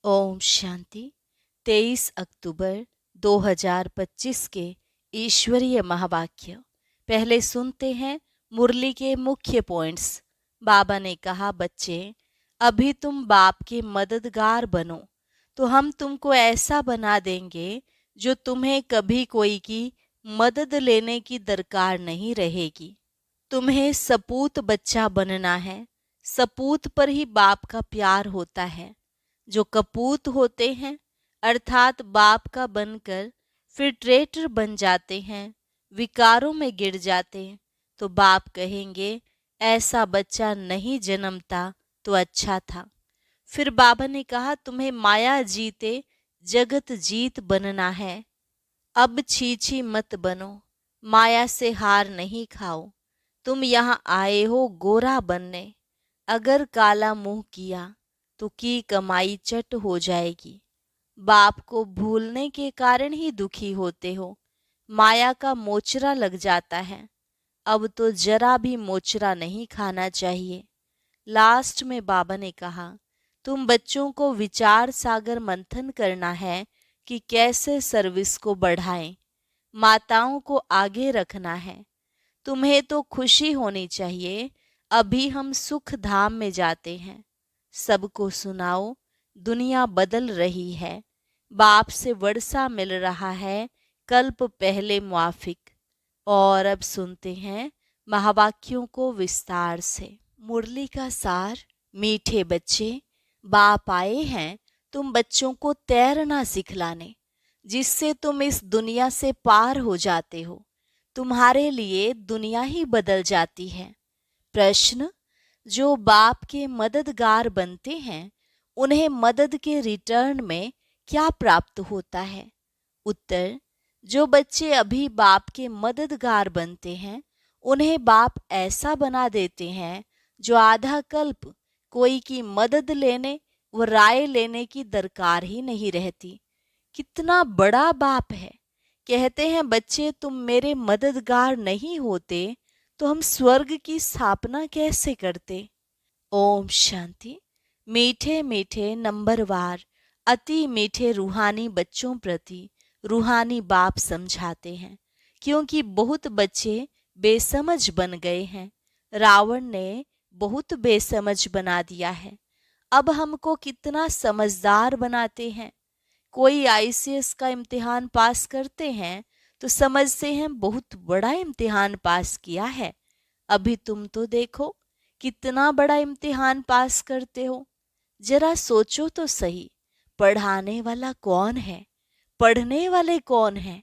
ओम शांति। 23 अक्टूबर 2025 के ईश्वरीय महावाक्य। पहले सुनते हैं मुरली के मुख्य पॉइंट्स। बाबा ने कहा, बच्चे अभी तुम बाप के मददगार बनो तो हम तुमको ऐसा बना देंगे जो तुम्हें कभी कोई की मदद लेने की दरकार नहीं रहेगी। तुम्हें सपूत बच्चा बनना है। सपूत पर ही बाप का प्यार होता है। जो कपूत होते हैं अर्थात बाप का बनकर फिर ट्रेटर बन जाते हैं, विकारों में गिर जाते हैं, तो बाप कहेंगे ऐसा बच्चा नहीं जन्मता तो अच्छा था। फिर बाबा ने कहा, तुम्हें माया जीते जगत जीत बनना है। अब छीछी मत बनो, माया से हार नहीं खाओ। तुम यहाँ आए हो गोरा बनने, अगर काला मुंह किया तो की कमाई चट हो जाएगी। बाप को भूलने के कारण ही दुखी होते हो। माया का मोचरा लग जाता है। अब तो जरा भी मोचरा नहीं खाना चाहिए। लास्ट में बाबा ने कहा, तुम बच्चों को विचार सागर मंथन करना है कि कैसे सर्विस को बढ़ाएं। माताओं को आगे रखना है। तुम्हें तो खुशी होनी चाहिए, अभी हम सुख धाम में जाते हैं। सबको सुनाओ, दुनिया बदल रही है। बाप से वर्षा मिल रहा है कल्प पहले मुआफिक। और अब सुनते हैं महावाक्यों को विस्तार से। मुरली का सार। मीठे बच्चे, बाप आए हैं तुम बच्चों को तैरना सिखलाने, जिससे तुम इस दुनिया से पार हो जाते हो। तुम्हारे लिए दुनिया ही बदल जाती है। प्रश्न, जो बाप के मददगार बनते हैं उन्हें मदद के रिटर्न में क्या प्राप्त होता है? उत्तर, जो बच्चे अभी बाप के मददगार बनते हैं उन्हें बाप ऐसा बना देते हैं जो आधा कल्प कोई की मदद लेने व राय लेने की दरकार ही नहीं रहती। कितना बड़ा बाप है। कहते हैं, बच्चे तुम मेरे मददगार नहीं होते तो हम स्वर्ग की स्थापना कैसे करते। ओम शांति। मीठे मीठे नंबरवार अति मीठे रूहानी बच्चों प्रति रूहानी बाप समझाते हैं, क्योंकि बहुत बच्चे बेसमझ बन गए हैं। रावण ने बहुत बेसमझ बना दिया है। अब हमको कितना समझदार बनाते हैं। कोई आईसीएस का इम्तिहान पास करते हैं तो समझते हैं बहुत बड़ा इम्तिहान पास किया है। अभी तुम तो देखो कितना बड़ा इम्तिहान पास करते हो। जरा सोचो तो सही, पढ़ाने वाला कौन है, पढ़ने वाले कौन है?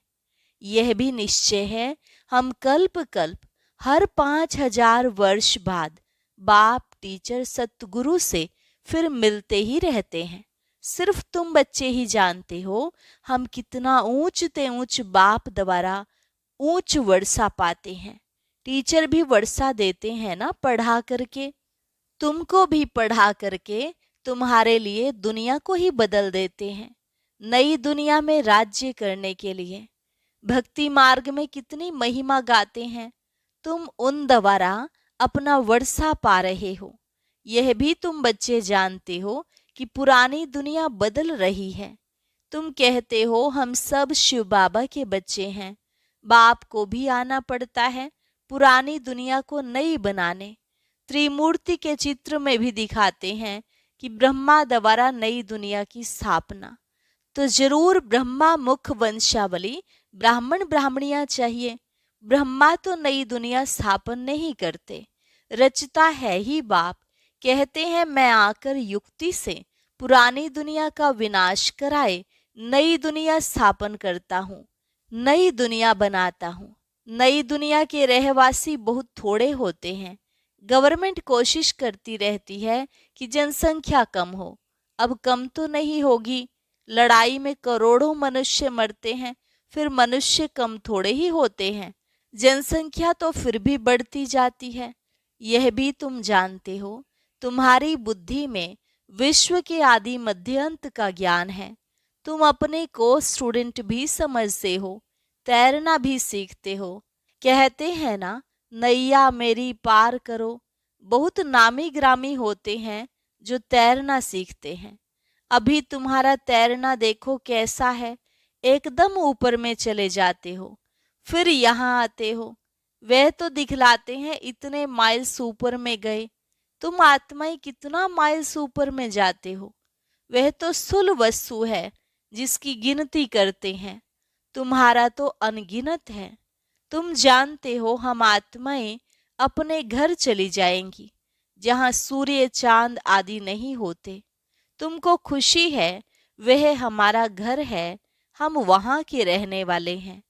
यह भी निश्चय है, हम कल्प कल्प हर 5000 वर्ष बाद बाप टीचर सतगुरु से फिर मिलते ही रहते हैं। सिर्फ तुम बच्चे ही जानते हो हम कितना ऊंचते ऊंच बाप द्वारा ऊंच वर्षा पाते हैं। टीचर भी वर्षा देते हैं ना पढ़ा करके। तुमको भी पढ़ा करके तुम्हारे लिए दुनिया को ही बदल देते हैं, नई दुनिया में राज्य करने के लिए। भक्ति मार्ग में कितनी महिमा गाते हैं। तुम उन द्वारा अपना वर्षा पा रहे हो। यह भी तुम बच्चे जानते हो कि पुरानी दुनिया बदल रही है। तुम कहते हो हम सब शिव बाबा के बच्चे हैं। बाप को भी आना पड़ता है पुरानी दुनिया को नई बनाने। त्रिमूर्ति के चित्र में भी दिखाते हैं कि ब्रह्मा द्वारा नई दुनिया की स्थापना। तो जरूर ब्रह्मा मुख वंशावली ब्राह्मण ब्राह्मणियां चाहिए। ब्रह्मा तो नई दुनिया स्थापन नहीं करते, रचता है ही बाप। कहते हैं मैं आकर युक्ति से पुरानी दुनिया का विनाश कराए नई दुनिया स्थापन करता हूँ, नई दुनिया बनाता हूँ। नई दुनिया के रहवासी बहुत थोड़े होते हैं। गवर्नमेंट कोशिश करती रहती है कि जनसंख्या कम हो। अब कम तो नहीं होगी। लड़ाई में करोड़ों मनुष्य मरते हैं, फिर मनुष्य कम थोड़े ही होते हैं। जनसंख्या तो फिर भी बढ़ती जाती है। यह भी तुम जानते हो। तुम्हारी बुद्धि में विश्व के आदि मध्य अंत का ज्ञान है। तुम अपने को स्टूडेंट भी समझते हो, तैरना भी सीखते हो। कहते हैं ना, नैया मेरी पार करो। बहुत नामी ग्रामी होते हैं जो तैरना सीखते हैं। अभी तुम्हारा तैरना देखो कैसा है, एकदम ऊपर में चले जाते हो, फिर यहाँ आते हो। वह तो दिखलाते हैं इतने माइल्स ऊपर में गए, तुम आत्माएं कितना माइल्स ऊपर में जाते हो। वह तो स्थूल वस्तु है जिसकी गिनती करते हैं, तुम्हारा तो अनगिनत है। तुम जानते हो हम आत्माएं अपने घर चली जाएंगी, जहां सूर्य चांद आदि नहीं होते। तुमको खुशी है, वह हमारा घर है, हम वहां के रहने वाले हैं।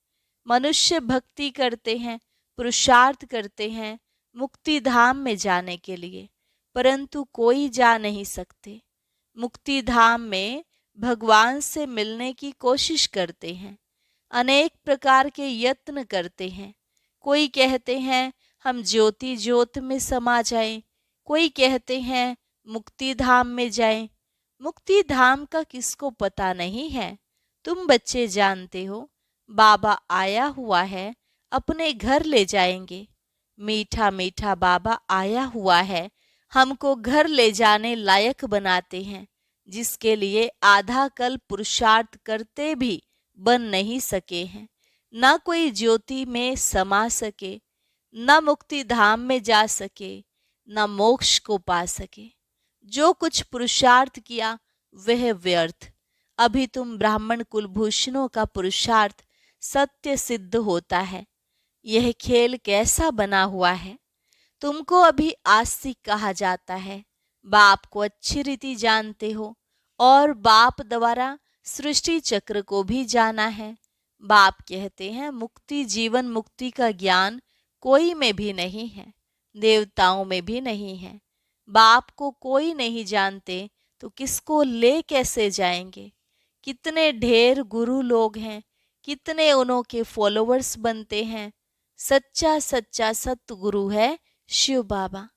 मनुष्य भक्ति करते हैं, पुरुषार्थ करते हैं मुक्ति धाम में जाने के लिए, परंतु कोई जा नहीं सकते। मुक्ति धाम में भगवान से मिलने की कोशिश करते हैं, अनेक प्रकार के यत्न करते हैं। कोई कहते हैं हम ज्योति ज्योत में समा जाएं, कोई कहते हैं मुक्ति धाम में जाएं। मुक्ति धाम का किसको पता नहीं है, तुम बच्चे जानते हो। बाबा आया हुआ है, अपने घर ले जाएंगे। मीठा मीठा बाबा आया हुआ है, हमको घर ले जाने लायक बनाते हैं, जिसके लिए आधा कल पुरुषार्थ करते भी बन नहीं सके हैं। न कोई ज्योति में समा सके, न मुक्ति धाम में जा सके, न मोक्ष को पा सके। जो कुछ पुरुषार्थ किया वह व्यर्थ। अभी तुम ब्राह्मण कुलभूषणों का पुरुषार्थ सत्य सिद्ध होता है। यह खेल कैसा बना हुआ है। तुमको अभी आस्तिक कहा जाता है, बाप को अच्छी रीति जानते हो और बाप द्वारा सृष्टि चक्र को भी जाना है। बाप कहते हैं मुक्ति जीवन मुक्ति का ज्ञान कोई में भी नहीं है, देवताओं में भी नहीं है। बाप को कोई नहीं जानते तो किसको ले कैसे जाएंगे। कितने ढेर गुरु लोग हैं, कितने उन्हों के फॉलोअर्स बनते हैं। सच्चा सच्चा सतगुरु है शिव बाबा,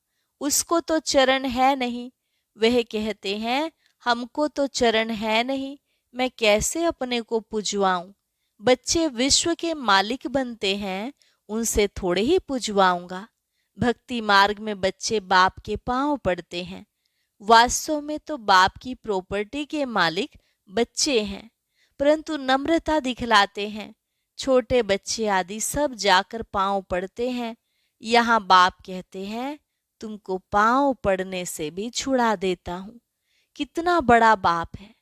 उसको तो चरण है नहीं। वह कहते हैं हमको तो चरण है नहीं, मैं कैसे अपने को पुजवाऊं। बच्चे विश्व के मालिक बनते हैं, उनसे थोड़े ही पुजवाऊंगा। भक्ति मार्ग में बच्चे बाप के पांव पड़ते हैं, वास्तव में तो बाप की प्रॉपर्टी के मालिक बच्चे हैं, परंतु नम्रता दिखलाते हैं। छोटे बच्चे आदि सब जाकर पांव पड़ते हैं। यहाँ बाप कहते हैं तुमको पांव पड़ने से भी छुड़ा देता हूं। कितना बड़ा बाप है।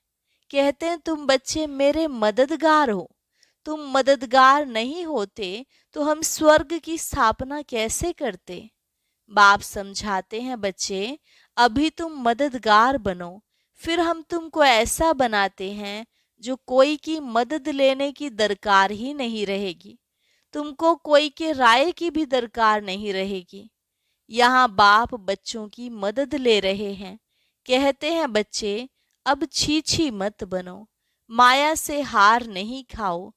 कहते हैं तुम बच्चे मेरे मददगार हो। तुम मददगार नहीं होते तो हम स्वर्ग की स्थापना कैसे करते। बाप समझाते हैं बच्चे अभी तुम मददगार बनो, फिर हम तुमको ऐसा बनाते हैं जो कोई की मदद लेने की दरकार ही नहीं रहेगी। तुमको कोई के राय की भी दरकार नहीं रहेगी। यहाँ बाप बच्चों की मदद ले रहे हैं। कहते हैं बच्चे अब छी मत बनो, माया से हार नहीं खाओ,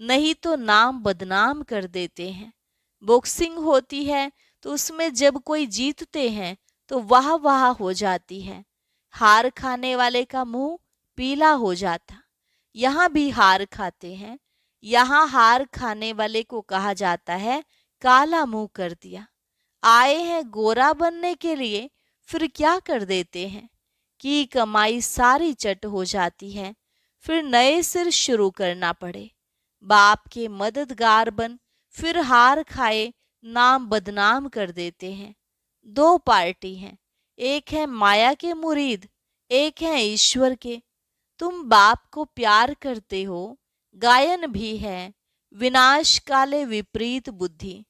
नहीं तो नाम बदनाम कर देते हैं। बॉक्सिंग होती है तो उसमें जब कोई जीतते हैं तो वाह वाह हो जाती है, हार खाने वाले का मुंह पीला हो जाता। यहाँ भी हार खाते हैं, यहाँ हार खाने वाले को कहा जाता है काला मुंह कर दिया। आए हैं गोरा बनने के लिए, फिर क्या कर देते हैं कि कमाई सारी चट हो जाती है, फिर नए सिर शुरू करना पड़े। बाप के मददगार बन फिर हार खाए, नाम बदनाम कर देते हैं। दो पार्टी हैं, एक है माया के मुरीद, एक है ईश्वर के। तुम बाप को प्यार करते हो, गायन भी है विनाश काले विपरीत बुद्धि।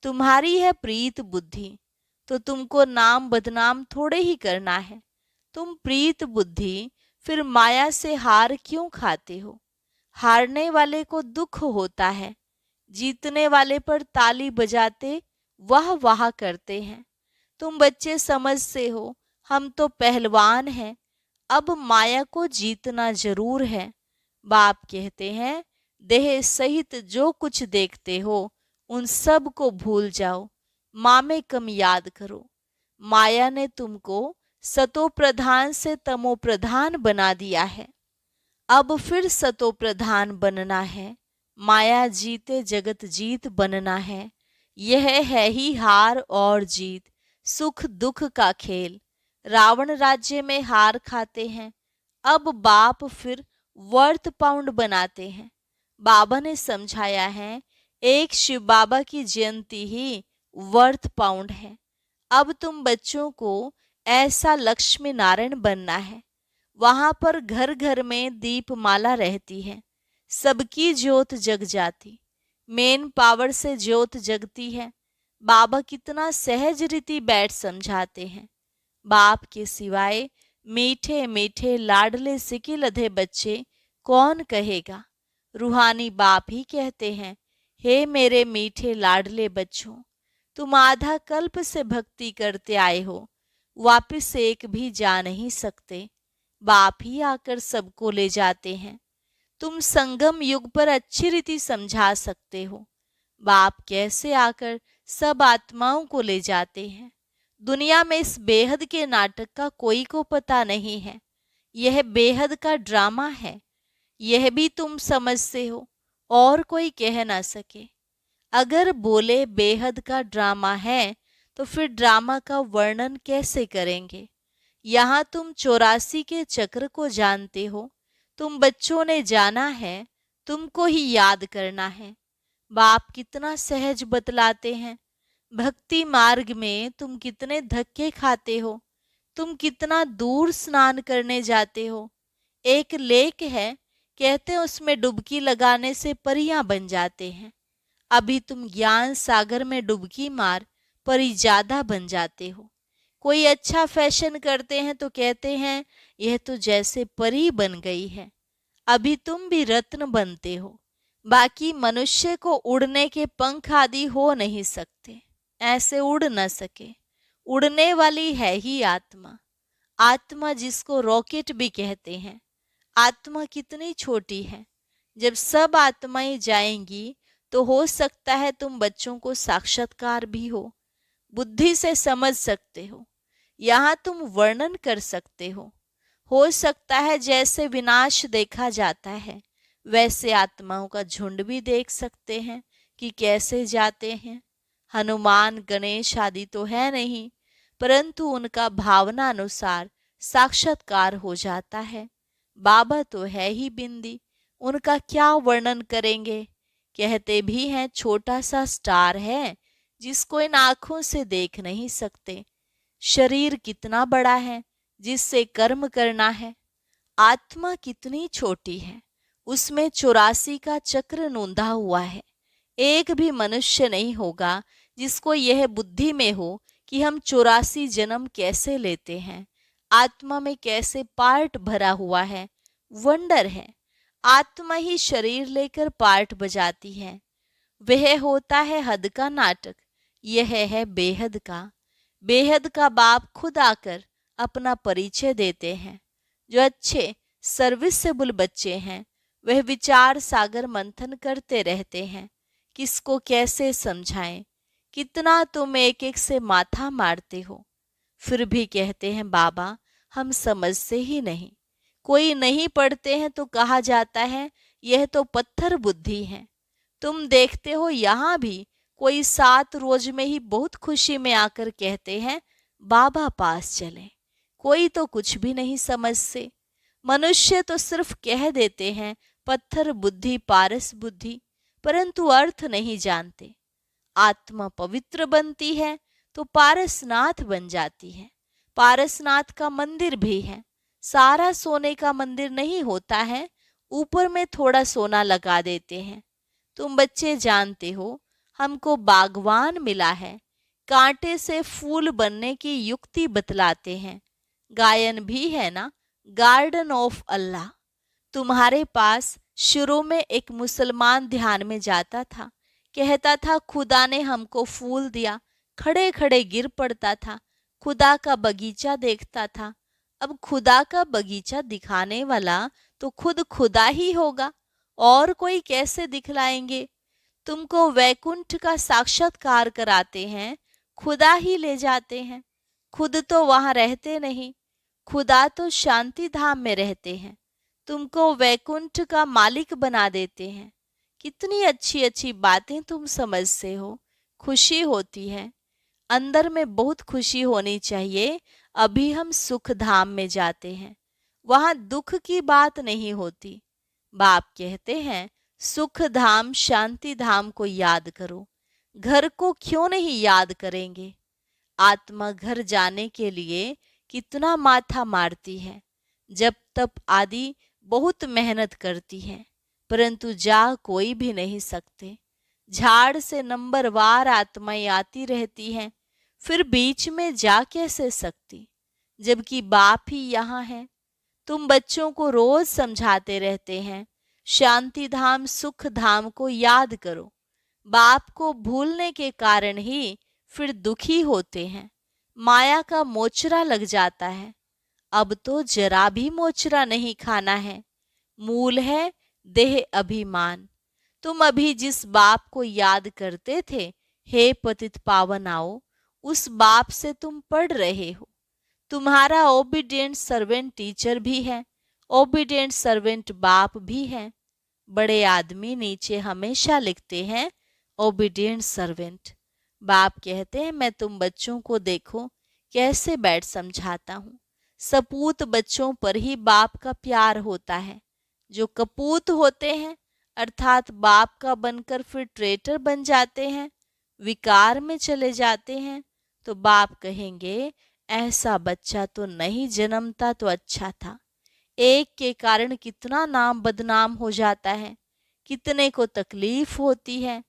तुम्हारी है प्रीत बुद्धि, तो तुमको नाम बदनाम थोड़े ही करना है। तुम प्रीत बुद्धि, फिर माया से हार क्यों खाते हो। हारने वाले को दुख होता है, जीतने वाले पर ताली बजाते वाह वाह करते हैं। तुम बच्चे समझते हो हम तो पहलवान हैं, अब माया को जीतना जरूर है। बाप कहते हैं देह सहित जो कुछ देखते हो उन सब को भूल जाओ, माँ में कम याद करो। माया ने तुमको सतो प्रधान से तमो प्रधान बना दिया है, अब फिर सतो प्रधान बनना है। माया जीते जगत जीत बनना है। यह है ही हार और जीत, सुख दुख का खेल। रावण राज्य में हार खाते हैं, अब बाप फिर वर्थ पाउंड बनाते हैं। बाबा ने समझाया है, एक शिव बाबा की जयंती ही वर्थ पाउंड है। अब तुम बच्चों को ऐसा लक्ष्मी नारायण बनना है। वहां पर घर घर में दीपमाला रहती है, सबकी ज्योत जग जाती, मेन पावर से ज्योत जगती है। बाबा कितना सहज रीति बैठ समझाते हैं। बाप के सिवाय मीठे मीठे लाडले सिके लधे बच्चे कौन कहेगा। रूहानी बाप ही कहते हैं, हे मेरे मीठे लाडले बच्चों, तुम आधा कल्प से भक्ति करते आए हो, वापिस एक भी जा नहीं सकते। बाप ही आकर सबको ले जाते हैं। तुम संगम युग पर अच्छी रीति समझा सकते हो, बाप कैसे आकर सब आत्माओं को ले जाते हैं। दुनिया में इस बेहद के नाटक का कोई को पता नहीं है। यह बेहद का ड्रामा है, यह भी तुम समझते हो और कोई कह ना सके। अगर बोले बेहद का ड्रामा है तो फिर ड्रामा का वर्णन कैसे करेंगे। यहाँ तुम 84 के चक्र को जानते हो, तुम बच्चों ने जाना है, तुमको ही याद करना है। बाप कितना सहज बतलाते हैं। भक्ति मार्ग में तुम कितने धक्के खाते हो, तुम कितना दूर स्नान करने जाते हो। एक लेक है, कहते हैं उसमें डुबकी लगाने से परियां बन जाते हैं। अभी तुम ज्ञान सागर में डुबकी मार परी ज्यादा बन जाते हो। कोई अच्छा फैशन करते हैं तो कहते हैं यह तो जैसे परी बन गई है। अभी तुम भी रत्न बनते हो। बाकी मनुष्य को उड़ने के पंख आदि हो नहीं सकते, ऐसे उड़ न सके। उड़ने वाली है ही आत्मा। आत्मा जिसको रॉकेट भी कहते हैं। आत्मा कितनी छोटी है। जब सब आत्माएं जाएंगी तो हो सकता है तुम बच्चों को साक्षात्कार भी हो, बुद्धि से समझ सकते हो। यहाँ तुम वर्णन कर सकते हो सकता है जैसे विनाश देखा जाता है वैसे आत्माओं का झुंड भी देख सकते हैं कि कैसे जाते हैं। हनुमान गणेश आदि तो है नहीं, परंतु उनका भावना अनुसार साक्षात्कार हो जाता है। बाबा तो है ही बिंदी, उनका क्या वर्णन करेंगे। कहते भी हैं छोटा सा स्टार है जिसको इन आंखों से देख नहीं सकते। शरीर कितना बड़ा है जिससे कर्म करना है। आत्मा कितनी छोटी है, उसमें 84 का चक्र नोंधा हुआ है। एक भी मनुष्य नहीं होगा जिसको यह बुद्धि में हो कि हम 84 जन्म कैसे लेते हैं, आत्मा में कैसे पार्ट भरा हुआ है। वंडर है, आत्मा ही शरीर लेकर पार्ट बजाती है। वह होता है हद का नाटक, यह है बेहद का। बेहद का बाप खुद आकर अपना परिचय देते हैं। जो अच्छे सर्विसेबल बच्चे हैं वह विचार सागर मंथन करते रहते हैं, किसको कैसे समझाएं। कितना तुम एक एक से माथा मारते हो, फिर भी कहते हैं बाबा हम समझते ही नहीं। कोई नहीं पढ़ते हैं तो कहा जाता है यह तो पत्थर बुद्धि है। तुम देखते हो यहाँ भी कोई 7 रोज में ही बहुत खुशी में आकर कहते हैं बाबा पास चलें। कोई तो कुछ भी नहीं समझते। मनुष्य तो सिर्फ कह देते हैं पत्थर बुद्धि पारस बुद्धि, परंतु अर्थ नहीं जानते। आत्मा पवित्र बनती है तो पारसनाथ बन जाती है। पारसनाथ का मंदिर भी है। सारा सोने का मंदिर नहीं होता है, ऊपर में थोड़ा सोना लगा देते हैं। तुम बच्चे जानते हो हमको बागवान मिला है, कांटे से फूल बनने की युक्ति बतलाते हैं। गायन भी है ना, गार्डन ऑफ अल्लाह। तुम्हारे पास शुरू में एक मुसलमान ध्यान में जाता था, कहता था खुदा ने हमको फूल दिया, खड़े खड़े गिर पड़ता था। खुदा का बगीचा देखता था। अब खुदा का बगीचा दिखाने वाला तो खुद खुदा ही होगा, और कोई कैसे दिखलाएंगे। तुमको वैकुंठ का साक्षात्कार कराते हैं, खुदा ही ले जाते हैं। खुद तो वहां रहते नहीं, खुदा तो शांति धाम में रहते हैं। तुमको वैकुंठ का मालिक बना देते हैं। कितनी अच्छी अच्छी बातें तुम समझते हो, खुशी होती है। अंदर में बहुत खुशी होनी चाहिए। अभी हम सुख धाम में जाते हैं वहां दुख की बात नहीं होती। बाप कहते हैं सुख धाम शांति धाम को याद करो, घर को क्यों नहीं याद करेंगे। आत्मा घर जाने के लिए कितना माथा मारती है, जब तप आदि बहुत मेहनत करती है, परंतु जा कोई भी नहीं सकते। झाड़ से नंबरवार आत्माएं आती रहती हैं, फिर बीच में जा कैसे सकती, जबकि बाप ही यहाँ है। तुम बच्चों को रोज समझाते रहते हैं शांति धाम सुख धाम को याद करो। बाप को भूलने के कारण ही फिर दुखी होते हैं, माया का मोचरा लग जाता है। अब तो जरा भी मोचरा नहीं खाना है। मूल है देह अभिमान। तुम अभी जिस बाप को याद करते थे, हे पतित पावन आओ, उस बाप से तुम पढ़ रहे हो। तुम्हारा ओबीडिएंट सर्वेंट टीचर भी है, ओबीडिएंट सर्वेंट बाप भी है। बड़े आदमी नीचे हमेशा लिखते हैं ओबीडिएंट सर्वेंट। बाप कहते हैं मैं तुम बच्चों को देखो कैसे बैठ समझाता हूँ। सपूत बच्चों पर ही बाप का प्यार होता है। जो कपूत होते हैं अर्थात बाप का बनकर फिर ट्रेटर बन जाते हैं, विकार में चले जाते हैं, तो बाप कहेंगे ऐसा बच्चा तो नहीं जन्मता तो अच्छा था। एक के कारण कितना नाम बदनाम हो जाता है, कितने को तकलीफ होती है।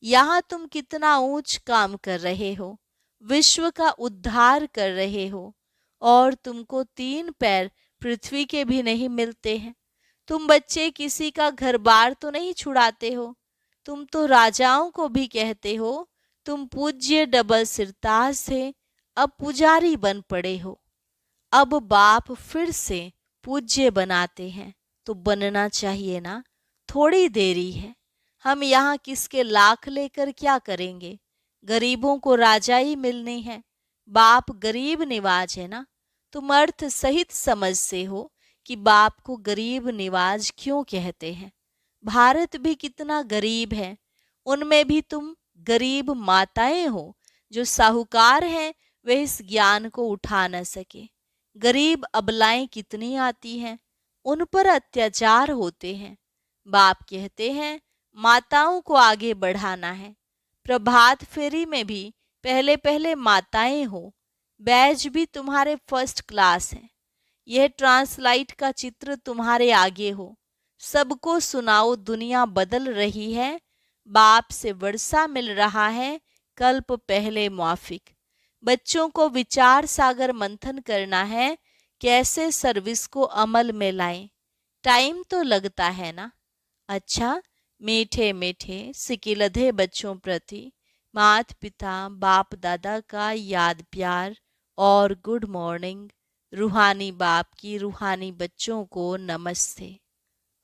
यहाँ तुम कितना ऊंच काम कर रहे हो, विश्व का उद्धार कर रहे हो, और तुमको 3 पैर पृथ्वी के भी नहीं मिलते हैं। तुम बच्चे किसी का घर बार तो नहीं छुड़ाते हो, तुम तो राजाओं को भी कहते हो तुम पूज्य डबल सिरताज थे, अब पुजारी बन पड़े हो। अब बाप फिर से पूज्य बनाते हैं, तो बनना चाहिए ना, थोड़ी देरी है। हम यहाँ किसके लाख लेकर क्या करेंगे, गरीबों को राजाई मिलनी है। बाप गरीब निवाज है ना, तुम अर्थ सहित समझते हो कि बाप को गरीब निवाज क्यों कहते हैं। भारत भी कितना गरीब है, उनमें भी तुम गरीब माताएं हो जो साहूकार हैं, वे इस ज्ञान को उठा न सके। गरीब अबलाएं कितनी आती हैं, उन पर अत्याचार होते हैं। बाप कहते हैं माताओं को आगे बढ़ाना है। प्रभात फेरी में भी पहले पहले माताएं हो, बैज भी तुम्हारे फर्स्ट क्लास है। यह ट्रांसलाइट का चित्र तुम्हारे आगे हो, सबको सुनाओ दुनिया बदल रही है। बाप से वर्षा मिल रहा है, कल्प पहले मौफिक। बच्चों को विचार सागर मंथन करना है, कैसे सर्विस को अमल में लाएं। टाइम तो लगता है ना। अच्छा, मीठे मीठे सिकिलधे बच्चों प्रति माता पिता बाप दादा का याद प्यार और गुड मॉर्निंग। रूहानी बाप की रूहानी बच्चों को नमस्ते।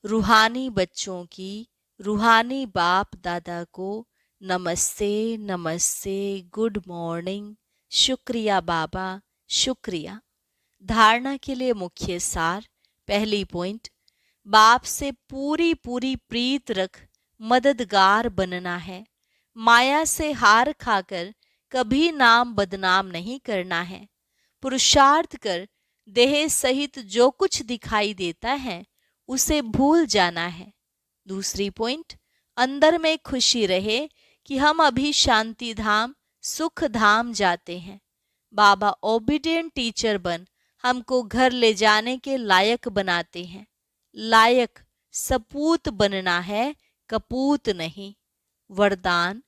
रूहानी बच्चों की रूहानी बाप दादा को नमस्ते नमस्ते, गुड मॉर्निंग। शुक्रिया बाबा, शुक्रिया। धारणा के लिए मुख्य सार। पहली पॉइंट, बाप से पूरी पूरी प्रीत रख मददगार बनना है। माया से हार खाकर कभी नाम बदनाम नहीं करना है। पुरुषार्थ कर देह सहित जो कुछ दिखाई देता है उसे भूल जाना है। दूसरी पॉइंट, अंदर में खुशी रहे कि हम अभी शांति धाम सुख धाम जाते हैं। बाबा ओबीडिएंट टीचर बन हमको घर ले जाने के लायक बनाते हैं। लायक सपूत बनना है, कपूत नहीं। वरदान,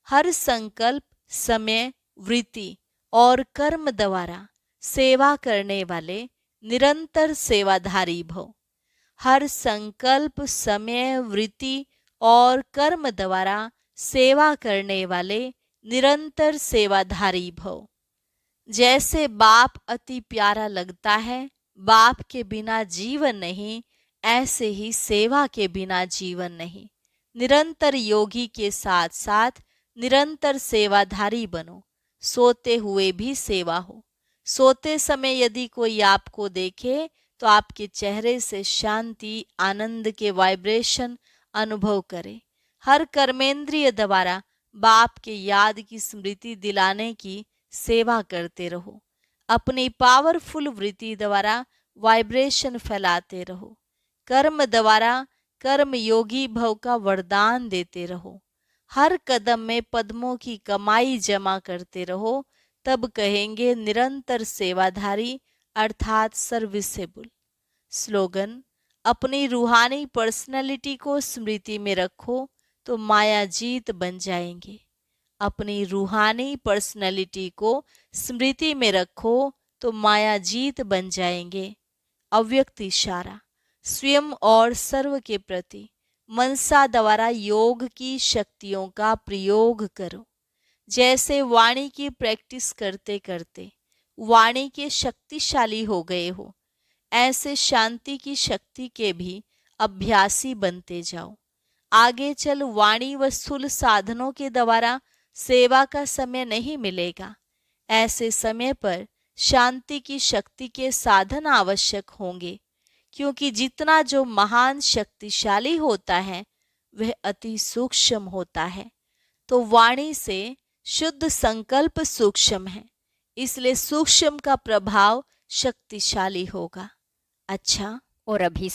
हर संकल्प समय वृत्ति और कर्म द्वारा सेवा करने वाले निरंतर सेवाधारी भव। हर संकल्प समय वृत्ति और कर्म द्वारा सेवा करने वाले निरंतर सेवाधारी भव। जैसे बाप अति प्यारा लगता है, बाप के बिना जीवन नहीं, ऐसे ही सेवा के बिना जीवन नहीं। निरंतर योगी के साथ साथ निरंतर सेवाधारी बनो। सोते हुए भी सेवा हो। सोते समय यदि कोई आपको देखे तो आपके चेहरे से शांति आनंद के वाइब्रेशन अनुभव करे। हर कर्मेंद्रिय द्वारा बाप के याद की स्मृति दिलाने की सेवा करते रहो। अपनी पावरफुल वृत्ति द्वारा वाइब्रेशन फैलाते रहो। कर्म द्वारा कर्म योगी भव का वरदान देते रहो। हर कदम में पद्मों की कमाई जमा करते रहो, तब कहेंगे निरंतर सेवाधारी अर्थात सर्विसेबल। स्लोगन: अपनी रूहानी पर्सनैलिटी को स्मृति में रखो तो माया जीत बन जाएंगे। अपनी रूहानी पर्सनैलिटी को स्मृति में रखो तो माया जीत बन जाएंगे। अव्यक्त इशारा: स्वयं और सर्व के प्रति मनसा द्वारा योग की शक्तियों का प्रयोग करो। जैसे वाणी की प्रैक्टिस करते करते वाणी के शक्तिशाली हो गए हो, ऐसे शांति की शक्ति के भी अभ्यासी बनते जाओ। आगे चल वाणी व स्थूल साधनों के द्वारा सेवा का समय नहीं मिलेगा। ऐसे समय पर शांति की शक्ति के साधन आवश्यक होंगे, क्योंकि जितना जो महान शक्तिशाली होता है वह अति सूक्ष्म होता है। तो वाणी से शुद्ध संकल्प सूक्ष्म है, इसलिए सूक्ष्म का प्रभाव शक्तिशाली होगा। अच्छा, और अभी